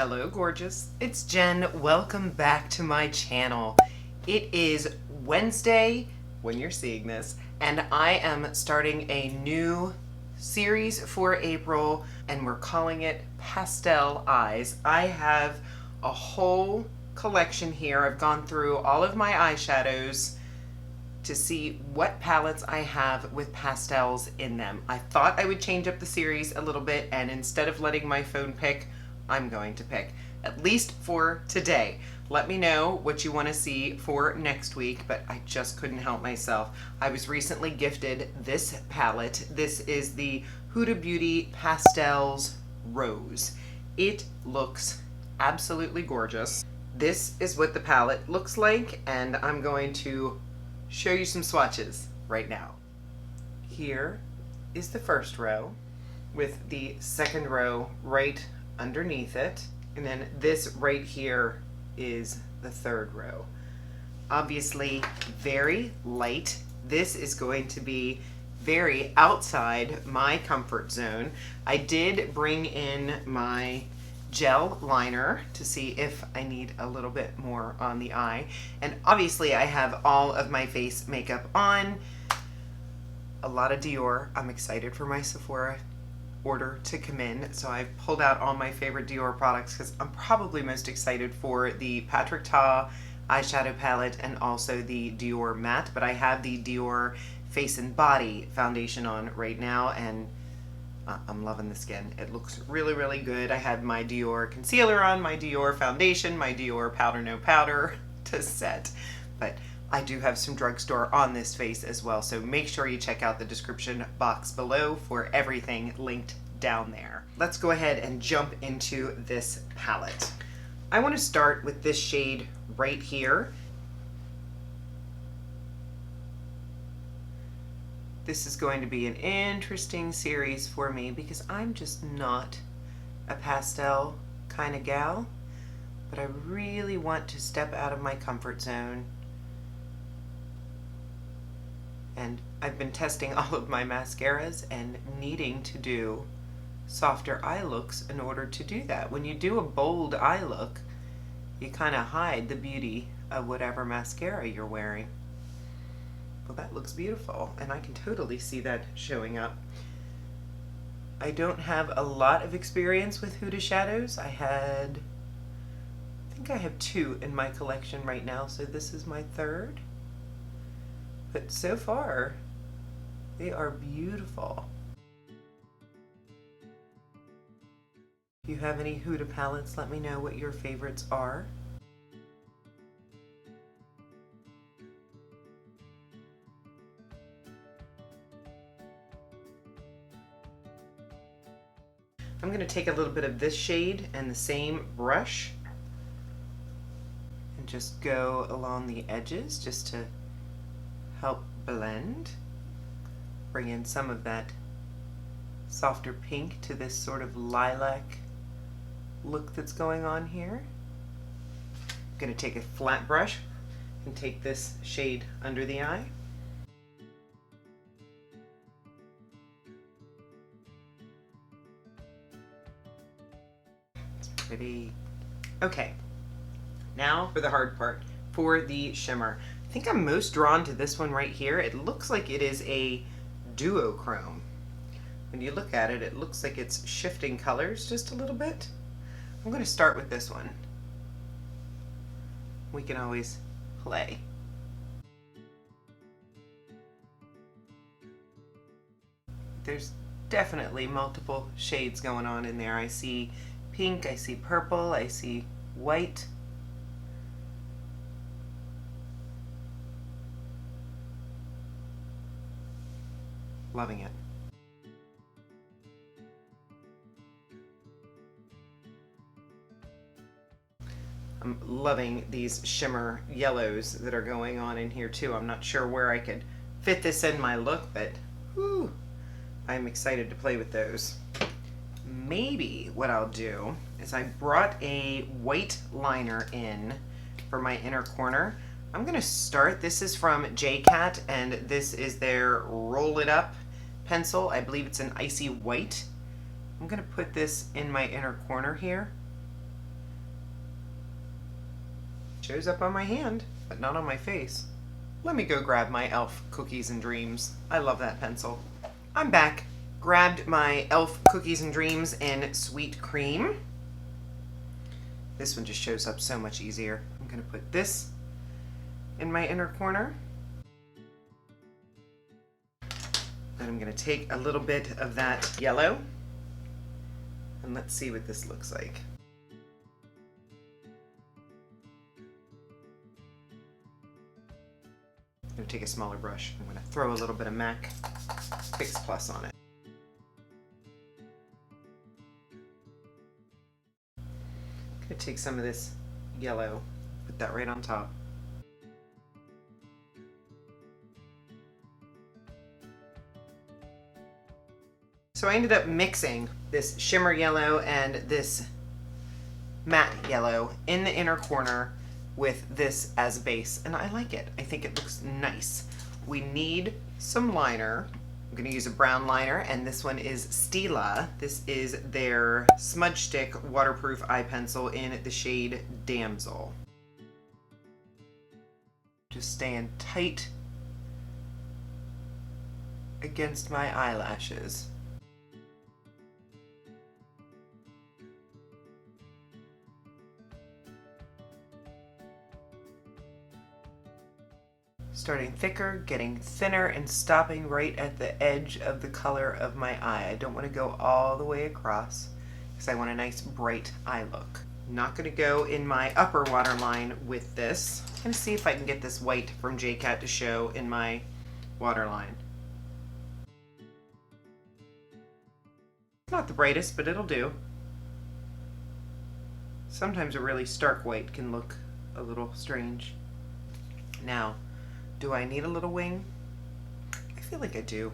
Hello gorgeous, it's Jen. Welcome back to my channel. It is Wednesday when you're seeing this, and I am starting a new series for April, and we're calling it Pastel Eyes. I have a whole collection here. I've gone through all of my eyeshadows to see what palettes I have with pastels in them. I thought I would change up the series a little bit, and instead of letting my phone pick, I'm going to pick, at least for today. Let me know what you want to see for next week, but I just couldn't help myself. I was recently gifted this palette. This is the Huda Beauty Pastels Rose. It looks absolutely gorgeous. This is what the palette looks like, and I'm going to show you some swatches right now. Here is the first row with the second row right underneath it, and then this right here is the third row. Obviously very light. This is going to be very outside my comfort zone. I did bring in my gel liner to see if I need a little bit more on the eye, and obviously I have all of my face makeup on. A lot of Dior. I'm excited for my Sephora order to come in, so I've pulled out all my favorite Dior products because I'm probably most excited for the Patrick Ta eyeshadow palette and also the Dior matte, but I have the Dior Face and Body foundation on right now, and I'm loving the skin. It looks really, really good. I had my Dior concealer on, my Dior foundation, my Dior powder no powder to set, but I do have some drugstore on this face as well, so make sure you check out the description box below for everything linked down there. Let's go ahead and jump into this palette. I want to start with this shade right here. This is going to be an interesting series for me because I'm just not a pastel kind of gal, but I really want to step out of my comfort zone. And I've been testing all of my mascaras and needing to do softer eye looks in order to do that. When you do a bold eye look, you kind of hide the beauty of whatever mascara you're wearing. Well, that looks beautiful, and I can totally see that showing up. I don't have a lot of experience with Huda shadows. I think I have 2 in my collection right now, so this is my 3rd. But so far, they are beautiful. If you have any Huda palettes, let me know what your favorites are. I'm going to take a little bit of this shade and the same brush and just go along the edges just to help blend. Bring in some of that softer pink to this sort of lilac look that's going on here. I'm going to take a flat brush and take this shade under the eye. It's pretty. Okay, now for the hard part, for the shimmer. I think I'm most drawn to this one right here. It looks like it is a duochrome. When you look at it, it looks like it's shifting colors just a little bit. I'm going to start with this one. We can always play. There's definitely multiple shades going on in there. I see pink, I see purple, I see white. Loving it. I'm loving these shimmer yellows that are going on in here too. I'm not sure where I could fit this in my look, but whew, I'm excited to play with those. Maybe what I'll do is I brought a white liner in for my inner corner. I'm going to start, this is from JCat, and this is their Roll It Up pencil. I believe it's an icy white. I'm going to put this in my inner corner here. Shows up on my hand, but not on my face. Let me go grab my e.l.f. Cookies and Dreams. I love that pencil. I'm back. Grabbed my e.l.f. Cookies and Dreams in Sweet Cream. This one just shows up so much easier. I'm gonna put this in my inner corner. Then I'm gonna take a little bit of that yellow and let's see what this looks like. I'm gonna take a smaller brush. I'm gonna throw a little bit of MAC Fix Plus on it. I'm gonna take some of this yellow, put that right on top. So I ended up mixing this shimmer yellow and this matte yellow in the inner corner with this as base, and I like it. I think it looks nice. We need some liner. I'm gonna use a brown liner, and this one is Stila. This is their Smudge Stick waterproof eye pencil in the shade Damsel. Just staying tight against my eyelashes. Starting thicker, getting thinner, and stopping right at the edge of the color of my eye. I don't want to go all the way across because I want a nice bright eye look. I'm not going to go in my upper waterline with this. I'm going to see if I can get this white from JCat to show in my waterline. Not the brightest, but it'll do. Sometimes a really stark white can look a little strange. Now, do I need a little wing? I feel like I do.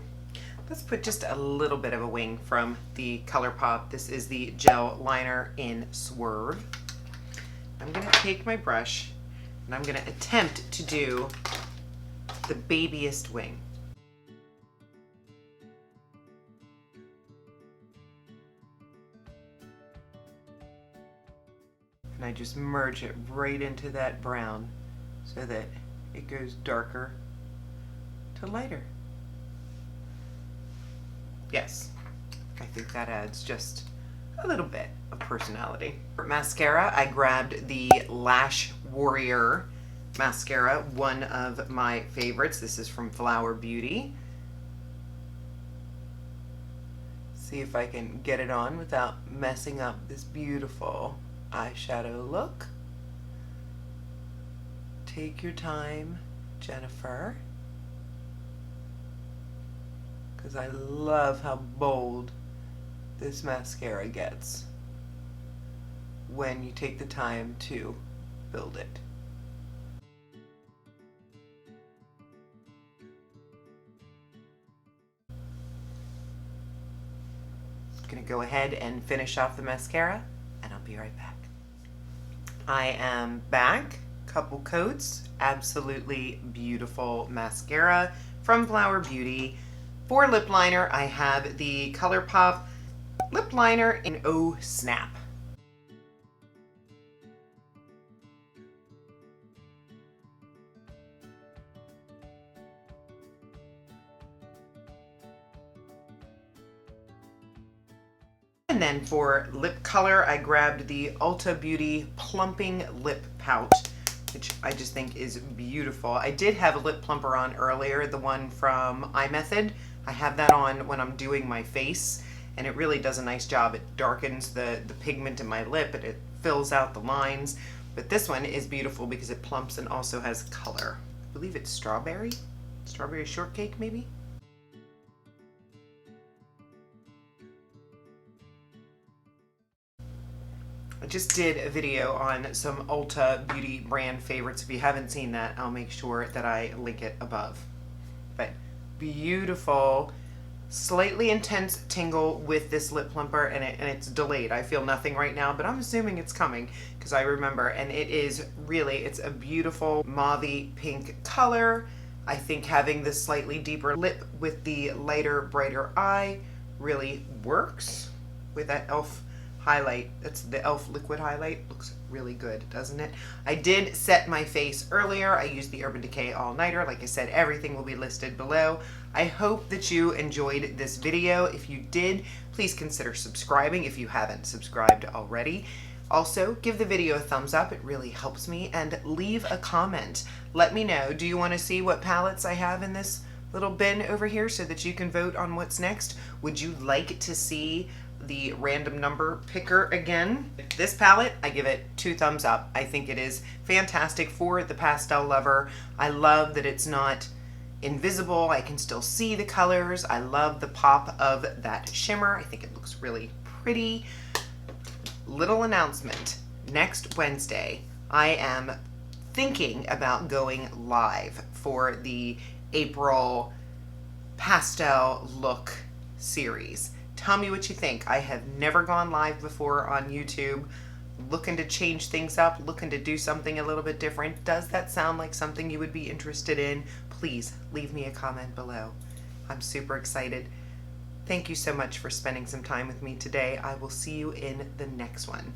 Let's put just a little bit of a wing from the Colourpop. This is the gel liner in Swerve. I'm gonna take my brush and I'm gonna attempt to do the babiest wing. And I just merge it right into that brown so that it goes darker to lighter. Yes, I think that adds just a little bit of personality. For mascara, I grabbed the Lash Warrior mascara, one of my favorites. This is from Flower Beauty. See if I can get it on without messing up this beautiful eyeshadow look. Take your time, Jennifer, because I love how bold this mascara gets when you take the time to build it. I'm gonna go ahead and finish off the mascara, and I'll be right back. I am back. Couple coats, absolutely beautiful mascara from Flower Beauty. For lip liner, I have the Colourpop lip liner in Oh Snap. And then for lip color, I grabbed the Ulta Beauty Plumping Lip Pout, which I just think is beautiful. I did have a lip plumper on earlier, the one from iMethod. I have that on when I'm doing my face, and it really does a nice job. It darkens the pigment in my lip, and it fills out the lines. But this one is beautiful because it plumps and also has color. I believe it's strawberry shortcake maybe? I just did a video on some Ulta Beauty brand favorites. If you haven't seen that, I'll make sure that I link it above. But beautiful, slightly intense tingle with this lip plumper, and it's delayed. I feel nothing right now, but I'm assuming it's coming because I remember, and it is really, it's a beautiful mauvey pink color. I think having this slightly deeper lip with the lighter, brighter eye really works with that e.l.f. highlight. That's the e.l.f. liquid highlight. Looks really good, doesn't it? I did set my face earlier. I used the Urban Decay All Nighter. Like I said, everything will be listed below. I hope that you enjoyed this video. If you did, please consider subscribing if you haven't subscribed already. Also, give the video a thumbs up. It really helps me. And leave a comment. Let me know, do you want to see what palettes I have in this little bin over here so that you can vote on what's next? Would you like to see the random number picker again? This palette, I give it 2 thumbs up. I think it is fantastic for the pastel lover. I love that it's not invisible. I can still see the colors. I love the pop of that shimmer. I think it looks really pretty. Little announcement. Next Wednesday, I am thinking about going live for the April pastel look series. Tell me what you think. I have never gone live before on YouTube. Looking to change things up, looking to do something a little bit different. Does that sound like something you would be interested in? Please leave me a comment below. I'm super excited. Thank you so much for spending some time with me today. I will see you in the next one.